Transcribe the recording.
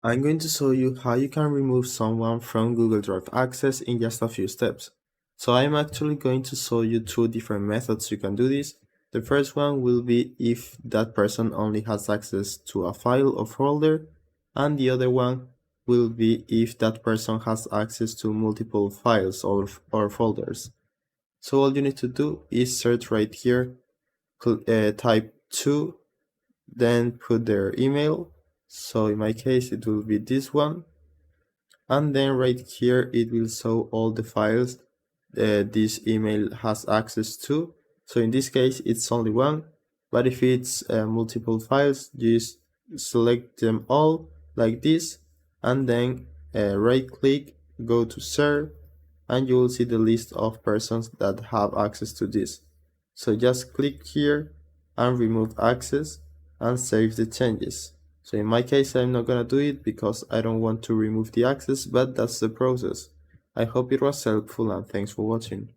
I'm going to show you how you can remove someone from Google Drive access in just a few steps. So I'm actually going to show you two different methods you can do this. The first one will be if that person only has access to a file or folder, and the other one will be if that person has access to multiple files or folders. So all you need to do is search right here, type to, then put their email. So in my case it will be this one, and then right here it will show all the files this email has access to. So in this case it's only one, but if it's multiple files, just select them all like this, and then right click, go to share, and you will see the list of persons that have access to this. So just click here and remove access and save the changes. So in my case, I'm not gonna do it because I don't want to remove the access, but that's the process. I hope it was helpful and thanks for watching.